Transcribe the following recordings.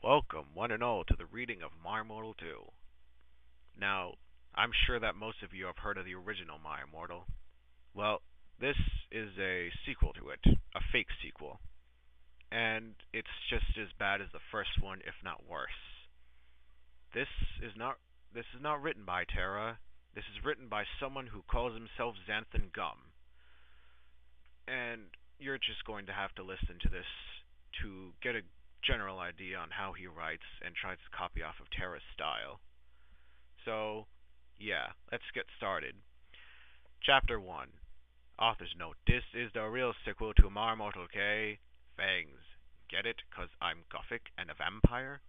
Welcome, one and all, to the reading of My Immortal 2. Now, I'm sure that most of you have heard of the original My Immortal. Well, this is a sequel to it, a fake sequel, and it's just as bad as the first one, if not worse. This is not this is not written by Terra. This is written by someone who calls himself Xanthan Gum, and you're just going to have to listen to this to get a general idea on how he writes and tries to copy off of Terra's style. So, yeah, let's get started. Chapter 1. Author's note. This is the real sequel to My Immortal, okay? Fangs. Get it? 'Cause I'm Gothic and a vampire?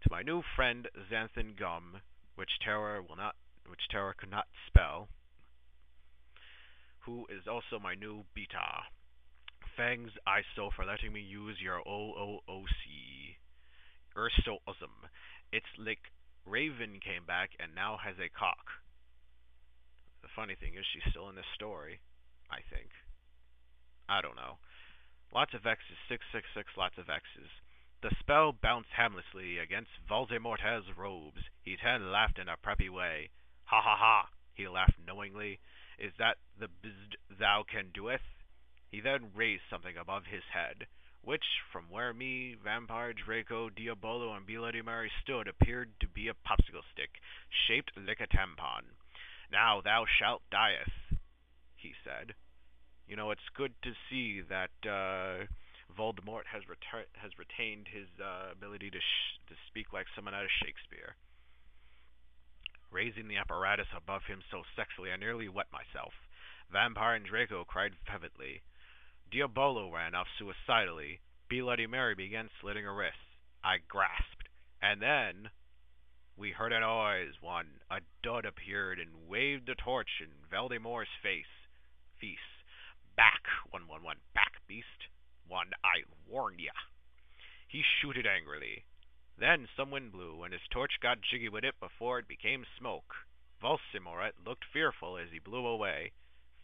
To my new friend Xanthan Gum, which Terra could not spell, who is also my new beta. Fangs, I so for letting me use your OOOC. You're so awesome. It's like Raven came back and now has a cock. The funny thing is she's still in this story, I think. I don't know. Lots of X's, 666, lots of X's. The spell bounced harmlessly against Voldemort's robes. He then laughed in a preppy way. Ha ha ha, he laughed knowingly. Is that the bzd thou can doeth? He then raised something above his head, which, from where me, Vampire, Draco, Diabolo, and Bloody Mary stood, appeared to be a popsicle stick, shaped like a tampon. Now thou shalt dieth, he said. You know, it's good to see that Voldemort has retained his ability to speak like someone out of Shakespeare. Raising the apparatus above him so sexually I nearly wet myself. Vampire and Draco cried fervently. Diabolo ran off suicidally. Bloody Mary began slitting her wrists. I grasped. And then we heard a noise. A dud appeared and waved a torch in Voldemort's face. Feast. Back, 111. Back, beast. I warned ya. He shooted angrily. Then some wind blew, and his torch got jiggy with it before it became smoke. Volsimoret looked fearful as he blew away.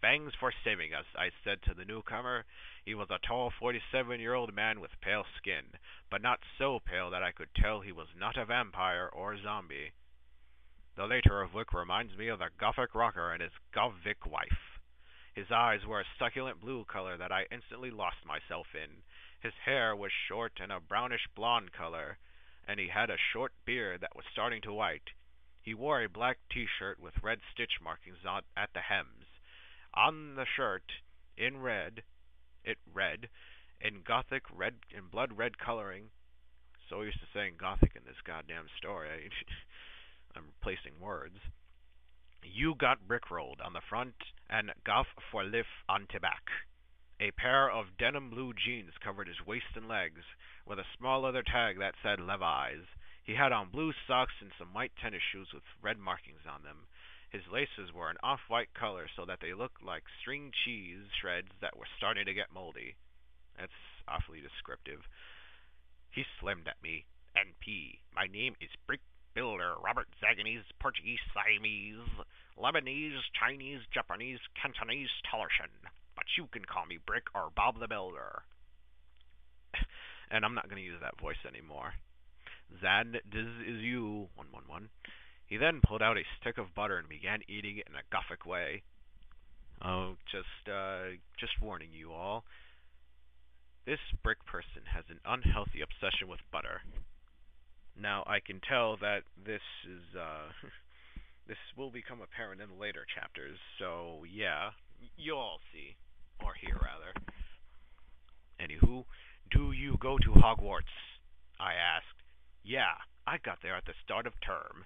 Fangs for saving us, I said to the newcomer. He was a tall 47-year-old man with pale skin, but not so pale that I could tell he was not a vampire or zombie. The later of which reminds me of the Gothic rocker and his Gothic wife. His eyes were a succulent blue color that I instantly lost myself in. His hair was short and a brownish blonde color, and he had a short beard that was starting to white. He wore a black t-shirt with red stitch markings at the hems. On the shirt, in red, in Gothic red, in blood red coloring. So used to saying Gothic in this goddamn story. I'm replacing words. You got brickrolled on the front and Goff for lif on back. A pair of denim blue jeans covered his waist and legs, with a small leather tag that said Levi's. He had on blue socks and some white tennis shoes with red markings on them. His laces were an off-white color so that they looked like string cheese shreds that were starting to get moldy. That's awfully descriptive. He slammed at me. NP, my name is Brick Builder Robert Zaganese, Portuguese Siamese, Lebanese, Chinese, Japanese, Cantonese, Talerson. But you can call me Brick or Bob the Builder. And I'm not going to use that voice anymore. Zad, this is you, 111. He then pulled out a stick of butter and began eating it in a Gothic way. Oh, just warning you all. This brick person has an unhealthy obsession with butter. Now, I can tell that this this will become apparent in later chapters, so yeah, you'll all see. Or hear, rather. Anywho, do you go to Hogwarts? I asked. Yeah, I got there at the start of term.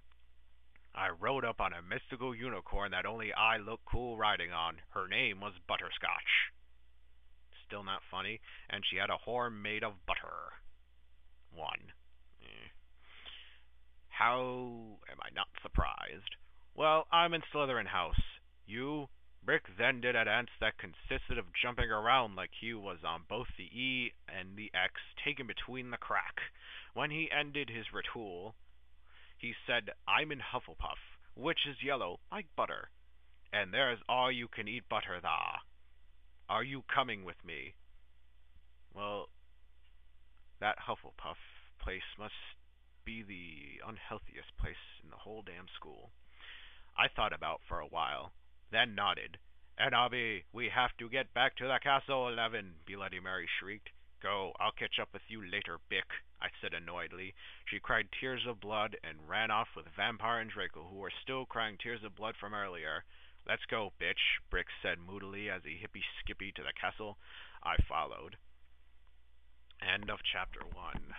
I rode up on a mystical unicorn that only I look cool riding on. Her name was Butterscotch. Still not funny, and she had a horn made of butter. 1. How am I not surprised? Well, I'm in Slytherin House. You? Brick then did a dance that consisted of jumping around like he was on both the E and the X, taken between the crack. When he ended his ritual, he said, I'm in Hufflepuff, which is yellow, like butter. And there's all you can eat butter thar. Are you coming with me? Well, that Hufflepuff place must be the unhealthiest place in the whole damn school. I thought about for a while, then nodded. "And Abby, we have to get back to the castle, 11," Bloody Mary shrieked. "Go, I'll catch up with you later, Bick," I said annoyedly. She cried tears of blood and ran off with Vampire and Draco, who were still crying tears of blood from earlier. "Let's go, bitch," Brick said moodily as he hippy-skippy to the castle. I followed. End of chapter 1.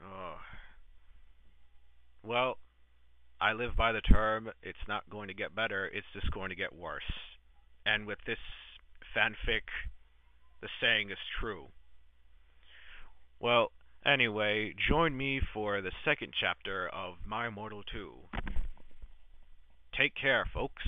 Oh. Well, I live by the term, it's not going to get better, it's just going to get worse. And with this fanfic, the saying is true. Well, anyway, join me for the second chapter of My Immortal 2. Take care, folks.